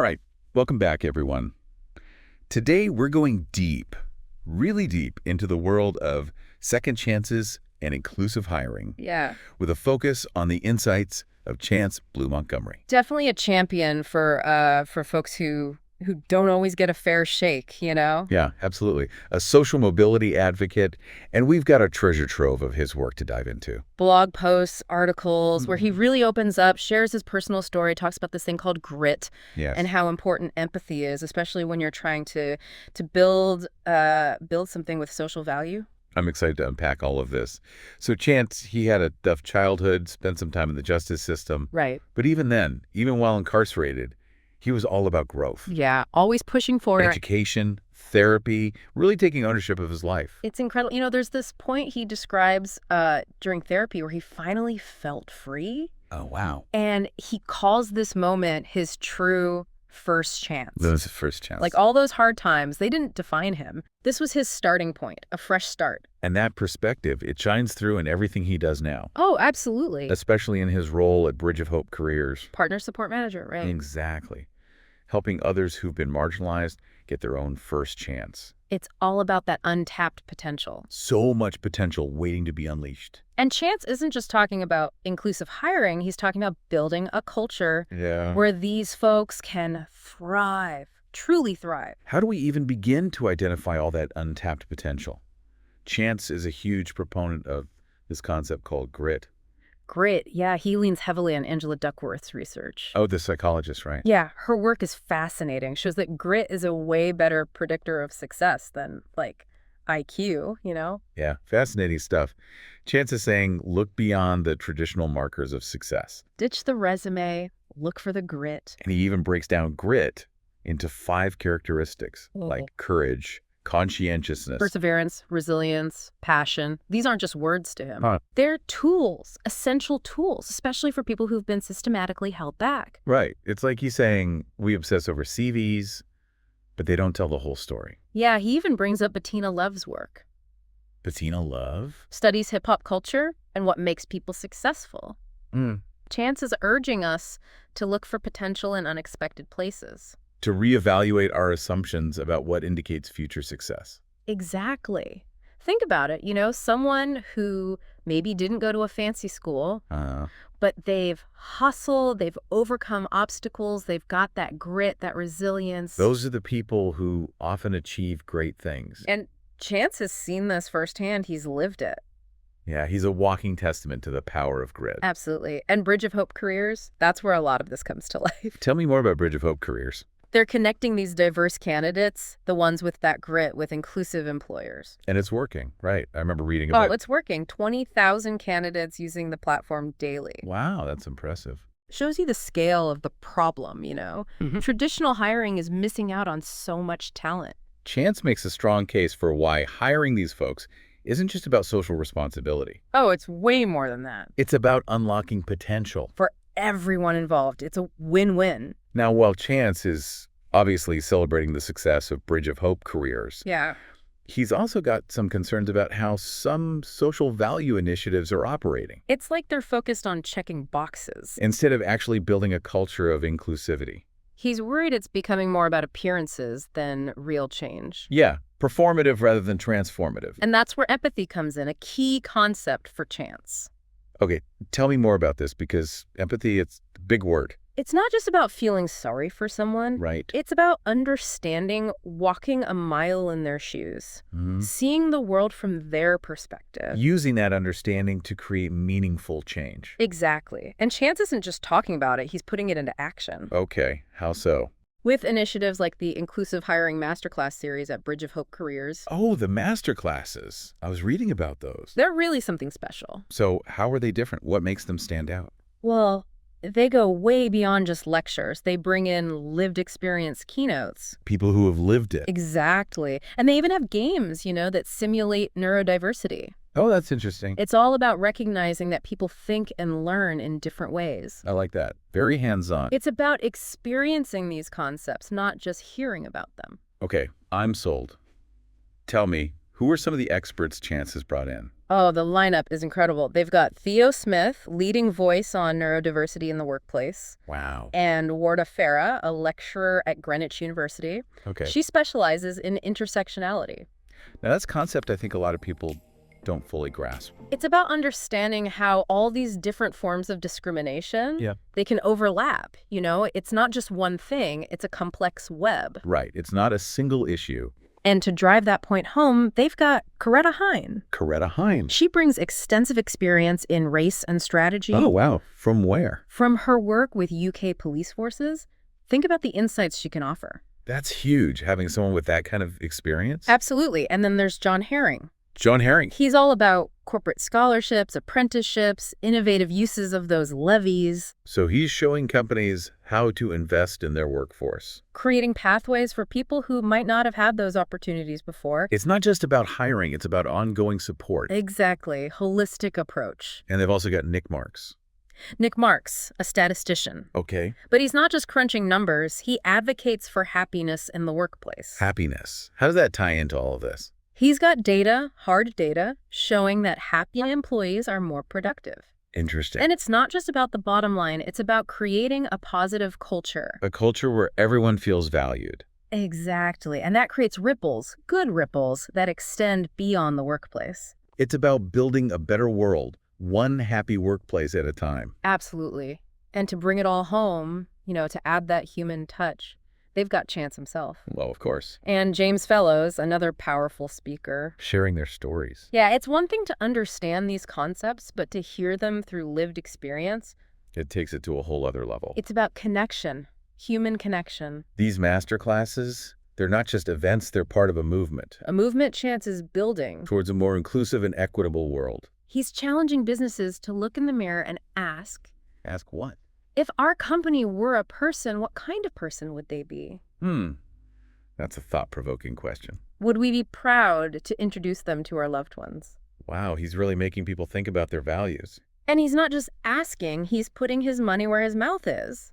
All right, welcome back, everyone. Today, we're going deep, really deep into the world of second chances and inclusive hiring, Yeah. with a focus on the insights of Chance Bleu-Montgomery. Definitely a champion for folks who don't always get a fair shake, you know? Yeah, absolutely. A social mobility advocate, and we've got a treasure trove of his work to dive into. Blog posts, articles, where he really opens up, shares his personal story, talks about this thing called grit and Yes, how important empathy is, especially when you're trying to build something with social value. I'm excited to unpack all of this. So Chance, he had a tough childhood, spent some time in the justice system, Right. but even then, even while incarcerated, he was all about growth. Yeah, always pushing for Education, therapy, really taking ownership of his life. It's incredible. You know, there's this point he describes during therapy where he finally felt free. Oh, wow. And he calls this moment his true first chance. That was his first chance. Like all those hard times, they didn't define him. This was his starting point, a fresh start. And that perspective, it shines through in everything he does now, Oh, absolutely. especially in his role at Bridge of Hope Careers. Partner support manager, right? Exactly. Helping others who've been marginalized get their own first chance. It's all about that untapped potential. So much potential waiting to be unleashed. And Chance isn't just talking about inclusive hiring, he's talking about building a culture Yeah. where these folks can thrive, truly thrive. How do we even begin to identify all that untapped potential? Chance is a huge proponent of this concept called grit. Grit, yeah, he leans heavily on Angela Duckworth's research. Oh, the psychologist, right? Yeah, her work is fascinating. Shows that grit is a way better predictor of success than, like, IQ, you know? Yeah, fascinating stuff. Chance is saying, look beyond the traditional markers of success. Ditch the resume, look for the grit. And he even breaks down grit into 5 characteristics, Mhm. like courage, conscientiousness. Perseverance, resilience, passion. These aren't just words to him. Huh. They're tools, essential tools, especially for people who've been systematically held back. Right. It's like he's saying, we obsess over CVs, but they don't tell the whole story. Yeah, he even brings up Bettina Love's work. Bettina Love? Studies hip-hop culture and what makes people successful. Mm. Chance is urging us to look for potential in unexpected places. To reevaluate our assumptions about what indicates future success. Exactly. Think about it, you know, someone who maybe didn't go to a fancy school, but they've hustled, they've overcome obstacles, they've got that grit, that resilience. Those are the people who often achieve great things. And Chance has seen this firsthand. He's lived it. Yeah, he's a walking testament to the power of grit. Absolutely. And Bridge of Hope Careers, that's where a lot of this comes to life. Tell me more about Bridge of Hope Careers. They're connecting these diverse candidates, the ones with that grit, with inclusive employers. And it's working, right? I remember reading about Oh, it's working. 20,000 candidates using the platform daily. Wow, that's impressive. Shows you the scale of the problem, you know? Traditional hiring is missing out on so much talent. Chance makes a strong case for why hiring these folks isn't just about social responsibility. Oh, it's way more than that. It's about unlocking potential. For everyone involved, it's a win-win. Now, while Chance is obviously celebrating the success of Bridge of Hope Careers, Yeah. he's also got some concerns about how some social value initiatives are operating, It's like they're focused on checking boxes. instead of actually building a culture of inclusivity. He's worried it's becoming more about appearances than real change. Yeah, performative rather than transformative. And that's where empathy comes in, a key concept for Chance. Okay, tell me more about this, because empathy, it's a big word, It's not just about feeling sorry for someone. right? It's about understanding, walking a mile in their shoes, seeing the world from their perspective. Using that understanding to create meaningful change. Exactly. And Chance isn't just talking about it, he's putting it into action. Okay, how so? With initiatives like the Inclusive Hiring Masterclass series at Bridge of Hope Careers, Oh, the master classes. I was reading about those. they're really something special. So how are they different? What makes them stand out? Well, they go way beyond just lectures. They bring in lived experience keynotes. People who have lived it. Exactly. And they even have games, you know, that simulate neurodiversity. Oh, that's interesting. It's all about recognizing that people think and learn in different ways. I like that. Very hands-on. It's about experiencing these concepts, not just hearing about them. Okay, I'm sold. Tell me, who are some of the experts Chance has brought in? Oh, the lineup is incredible. They've got Theo Smith, leading voice on neurodiversity in the workplace, Wow. and Warda Farah, a lecturer at Greenwich University. Okay. She specializes in intersectionality. Now, that's a concept I think a lot of people don't fully grasp. It's about understanding how all these different forms of discrimination, Yeah. they can overlap. It's not just one thing, it's a complex web. Right. It's not a single issue. And to drive that point home, they've got Coretta Hine. Coretta Hine. She brings extensive experience in race and strategy. Oh, wow. From where? From her work with UK police forces, think about the insights she can offer. That's huge, having someone with that kind of experience. Absolutely. And then there's John Herring. John Herring. He's all about corporate scholarships, apprenticeships, innovative uses of those levies. So he's showing companies how to invest in their workforce. Creating pathways for people who might not have had those opportunities before. It's not just about hiring, it's about ongoing support. Exactly. Holistic approach. And they've also got Nick Marks. Nick Marks, a statistician. Okay. But he's not just crunching numbers. He advocates for happiness in the workplace. Happiness. How does that tie into all of this? He's got data, hard data, showing that happy employees are more productive. Interesting. And it's not just about the bottom line. It's about creating a positive culture. A culture where everyone feels valued. Exactly. And that creates ripples, good ripples, that extend beyond the workplace. It's about building a better world, one happy workplace at a time. Absolutely. And to bring it all home, to add that human touch, they've got Chance himself. Well, of course. And James Fellows, another powerful speaker. Sharing their stories. Yeah, it's one thing to understand these concepts, but to hear them through lived experience. It takes it to a whole other level. It's about connection, human connection. These master classes, they're not just events, they're part of a movement. A movement Chance is building Towards a more inclusive and equitable world. He's challenging businesses to look in the mirror and ask, Ask what? if our company were a person, what kind of person would they be? That's a thought-provoking question. Would we be proud to introduce them to our loved ones? Wow, he's really making people think about their values. And he's not just asking, he's putting his money where his mouth is.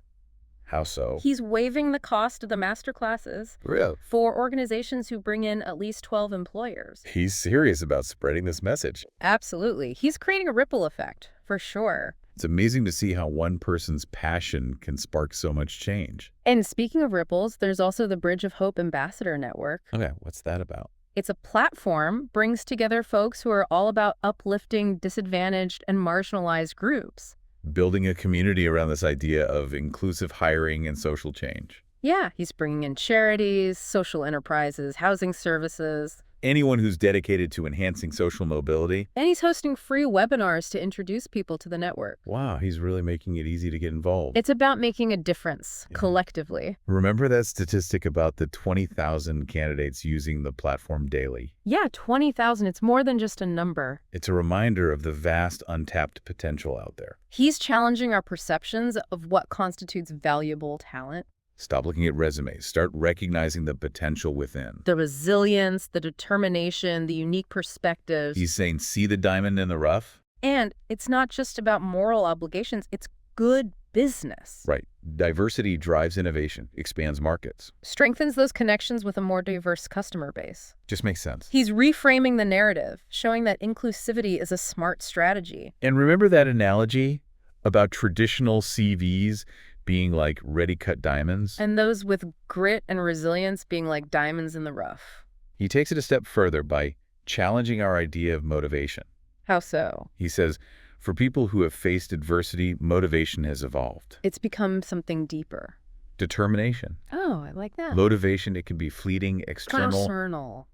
How so? He's waiving the cost of the master classes Really? for organizations who bring in at least 12 employers. He's serious about spreading this message. Absolutely. He's creating a ripple effect, for sure. It's amazing to see how one person's passion can spark so much change. And speaking of ripples, there's also the Bridge of Hope Ambassador Network. Okay, what's that about? It's a platform, brings together folks who are all about uplifting disadvantaged and marginalized groups. Building a community around this idea of inclusive hiring and social change. Yeah, he's bringing in charities, social enterprises, housing services. Anyone who's dedicated to enhancing social mobility. And he's hosting free webinars to introduce people to the network. Wow, he's really making it easy to get involved. It's about making a difference, collectively. Remember that statistic about the 20,000 candidates using the platform daily? Yeah, 20,000. It's more than just a number. It's a reminder of the vast untapped potential out there. He's challenging our perceptions of what constitutes valuable talent. Stop looking at resumes. Start recognizing the potential within. The resilience, the determination, the unique perspectives. He's saying, see the diamond in the rough? And it's not just about moral obligations. It's good business. Right. Diversity drives innovation, expands markets. Strengthens those connections with a more diverse customer base. Just makes sense. He's reframing the narrative, showing that inclusivity is a smart strategy. And remember that analogy about traditional CVs being like ready-cut diamonds? And those with grit and resilience being like diamonds in the rough. He takes it a step further by challenging our idea of motivation. How so? He says, for people who have faced adversity, motivation has evolved. It's become something deeper. Determination. Oh, I like that. Motivation, it can be fleeting, external. External.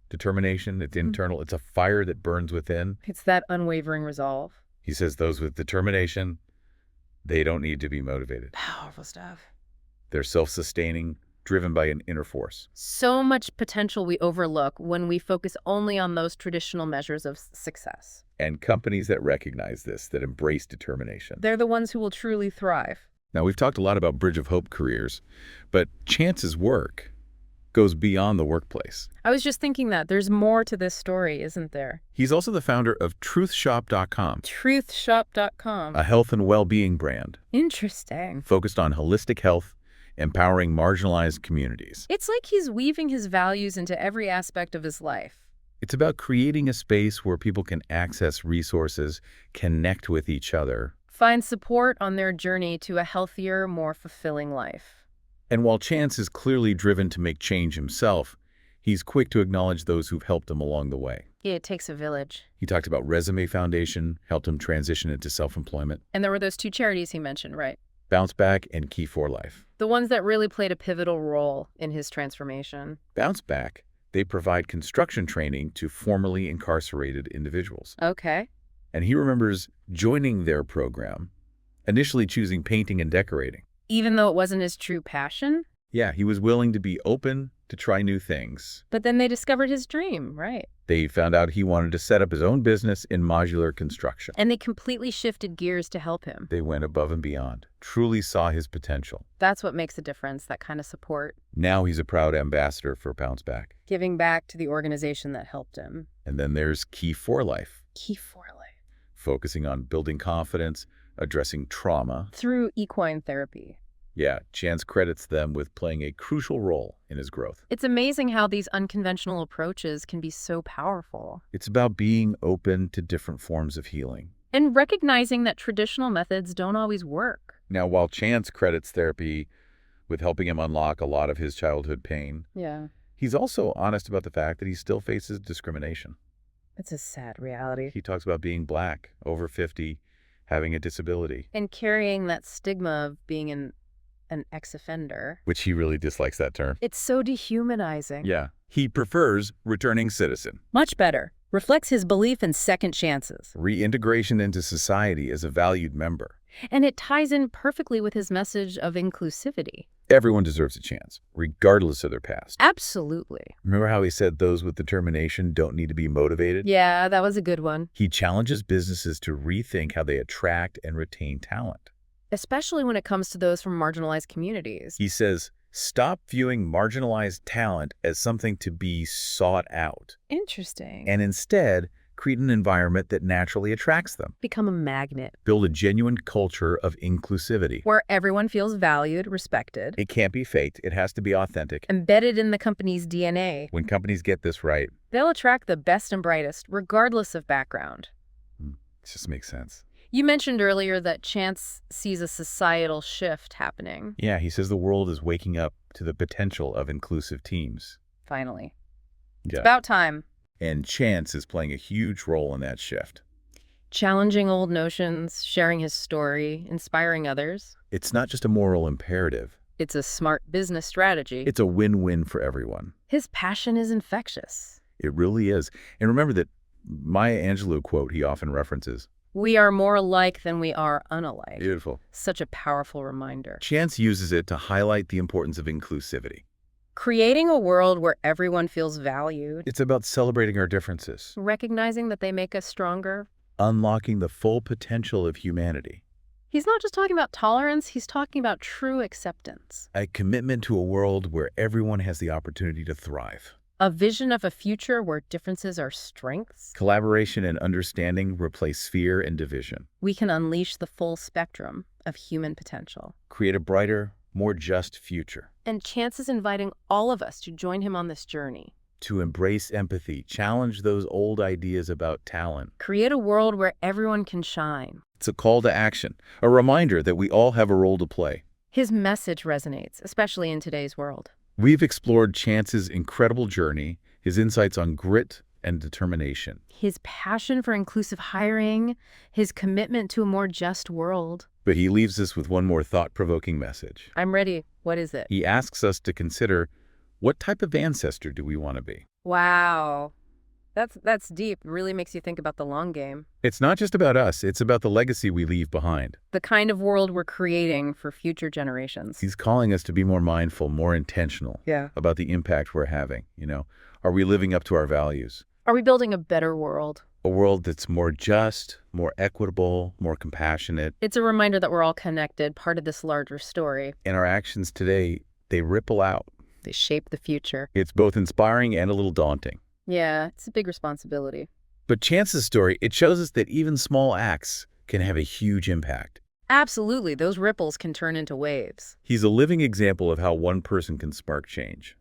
Determination, it's internal. It's a fire that burns within. It's that unwavering resolve. He says those with determination, they don't need to be motivated. Powerful stuff. They're self-sustaining, driven by an inner force. So much potential we overlook when we focus only on those traditional measures of success. And companies that recognize this, that embrace determination. They're the ones who will truly thrive. Now, we've talked a lot about Bridge of Hope careers, but Chance's work goes beyond the workplace. I was just thinking that there's more to this story, isn't there? He's also the founder of truthshop.com, Truthshop.com. a health and well-being brand Interesting. focused on holistic health, empowering marginalized communities. It's like he's weaving his values into every aspect of his life. It's about creating a space where people can access resources, connect with each other. Find support on their journey to a healthier, more fulfilling life. And while Chance is clearly driven to make change himself, he's quick to acknowledge those who've helped him along the way. Yeah, it takes a village. He talked about Resume Foundation, helped him transition into self-employment. And there were those 2 charities he mentioned, right? Bounce Back and Key for Life. The ones that really played a pivotal role in his transformation. Bounce Back, they provide construction training to formerly incarcerated individuals. Okay. And he remembers joining their program, initially choosing painting and decorating. Even though it wasn't his true passion? Yeah, he was willing to be open to try new things. But then they discovered his dream, right? They found out he wanted to set up his own business in modular construction. And they completely shifted gears to help him. They went above and beyond, truly saw his potential. That's what makes a difference, that kind of support. Now he's a proud ambassador for Bounce Back. Giving back to the organization that helped him. And then there's Key for Life. Key for Life. Focusing on building confidence, addressing trauma. Through equine therapy. Yeah, Chance credits them with playing a crucial role in his growth. It's amazing how these unconventional approaches can be so powerful. It's about being open to different forms of healing. And recognizing that traditional methods don't always work. Now, while Chance credits therapy with helping him unlock a lot of his childhood pain, Yeah. he's also honest about the fact that he still faces discrimination. It's a sad reality. He talks about being Black, over 50, having a disability. And carrying that stigma of being an ex-offender. Which he really dislikes that term. It's so dehumanizing. Yeah. He prefers returning citizen. Much better. Reflects his belief in second chances. Reintegration into society as a valued member. And it ties in perfectly with his message of inclusivity. Everyone deserves a chance, regardless of their past. Absolutely. Remember how he said those with determination don't need to be motivated? Yeah, that was a good one. He challenges businesses to rethink how they attract and retain talent. Especially when it comes to those from marginalized communities. He says, stop viewing marginalized talent as something to be sought out. Interesting. And instead, create an environment that naturally attracts them. Become a magnet. Build a genuine culture of inclusivity. Where everyone feels valued, respected. It can't be faked. It has to be authentic. Embedded in the company's DNA. When companies get this right, they'll attract the best and brightest, regardless of background. it just makes sense. You mentioned earlier that Chance sees a societal shift happening. Yeah, he says the world is waking up to the potential of inclusive teams. Finally. Yeah. It's about time. And Chance is playing a huge role in that shift. Challenging old notions, sharing his story, inspiring others. It's not just a moral imperative. It's a smart business strategy. It's a win-win for everyone. His passion is infectious. It really is. And remember that Maya Angelou quote he often references. We are more alike than we are unalike. Beautiful. Such a powerful reminder. Chance uses it to highlight the importance of inclusivity. Creating a world where everyone feels valued. It's about celebrating our differences. Recognizing that they make us stronger. Unlocking the full potential of humanity. He's not just talking about tolerance, he's talking about true acceptance. A commitment to a world where everyone has the opportunity to thrive. A vision of a future where differences are strengths. Collaboration and understanding replace fear and division. We can unleash the full spectrum of human potential. Create a brighter, more just future. And Chance is inviting all of us to join him on this journey. To embrace empathy, challenge those old ideas about talent. Create a world where everyone can shine. It's a call to action, a reminder that we all have a role to play. His message resonates, especially in today's world. We've explored Chance's incredible journey, his insights on grit and determination. His passion for inclusive hiring, his commitment to a more just world. But he leaves us with one more thought-provoking message. I'm ready. What is it? He asks us to consider, what type of ancestor do we want to be? Wow. That's deep. It really makes you think about the long game. It's not just about us, it's about the legacy we leave behind. The kind of world we're creating for future generations. He's calling us to be more mindful, more intentional about the impact we're having. Are we living up to our values? Are we building a better world? A world that's more just, more equitable, more compassionate. It's a reminder that we're all connected, part of this larger story. And our actions today, they ripple out. They shape the future. It's both inspiring and a little daunting. Yeah, it's a big responsibility. But Chance's story, it shows us that even small acts can have a huge impact. Absolutely. Those ripples can turn into waves. He's a living example of how one person can spark change.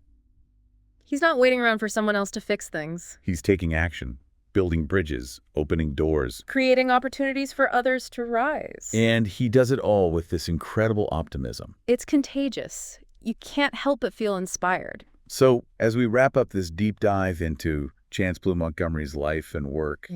He's not waiting around for someone else to fix things. He's taking action, building bridges, opening doors. Creating opportunities for others to rise. And he does it all with this incredible optimism. It's contagious. You can't help but feel inspired. So, as we wrap up this deep dive into Chance Bleu-Montgomery's life and work,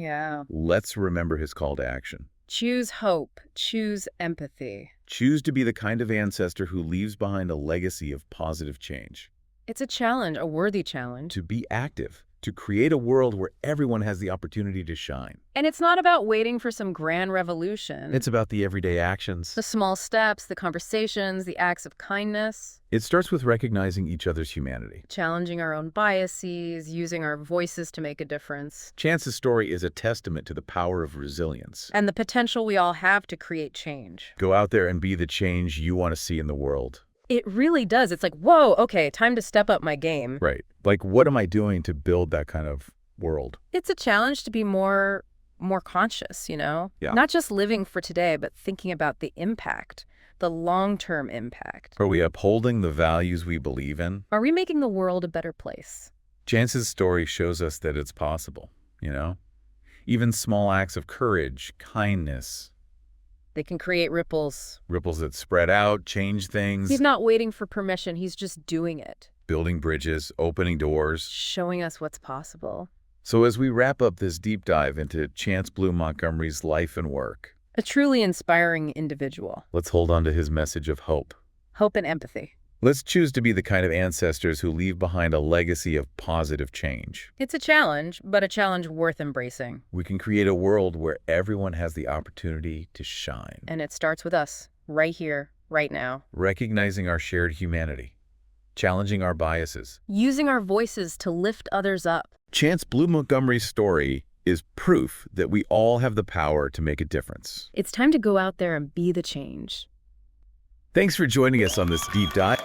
let's remember his call to action. Choose hope. Choose empathy. Choose to be the kind of ancestor who leaves behind a legacy of positive change. It's a challenge, a worthy challenge. To be active, to create a world where everyone has the opportunity to shine. And it's not about waiting for some grand revolution. It's about the everyday actions. The small steps, the conversations, the acts of kindness. It starts with recognizing each other's humanity. Challenging our own biases, using our voices to make a difference. Chance's story is a testament to the power of resilience. And the potential we all have to create change. Go out there and be the change you want to see in the world. It really does. It's like, whoa, okay, time to step up my game. Right. Like, what am I doing to build that kind of world? It's a challenge to be more conscious, you know? Yeah. Not just living for today, but thinking about the impact, the long-term impact. Are we upholding the values we believe in? Are we making the world a better place? Chance's story shows us that it's possible, you know? Even small acts of courage, kindness. They can create ripples. Ripples that spread out, change things. He's not waiting for permission. He's just doing it. Building bridges, opening doors. Showing us what's possible. So as we wrap up this deep dive into Chance Bleu-Montgomery's life and work, a truly inspiring individual. let's hold on to his message of hope. Hope and empathy. Let's choose to be the kind of ancestors who leave behind a legacy of positive change. It's a challenge, but a challenge worth embracing. We can create a world where everyone has the opportunity to shine. And it starts with us, right here, right now. Recognizing our shared humanity. Challenging our biases. Using our voices to lift others up. Chance Bleu-Montgomery's story is proof that we all have the power to make a difference. It's time to go out there and be the change. Thanks for joining us on this deep dive.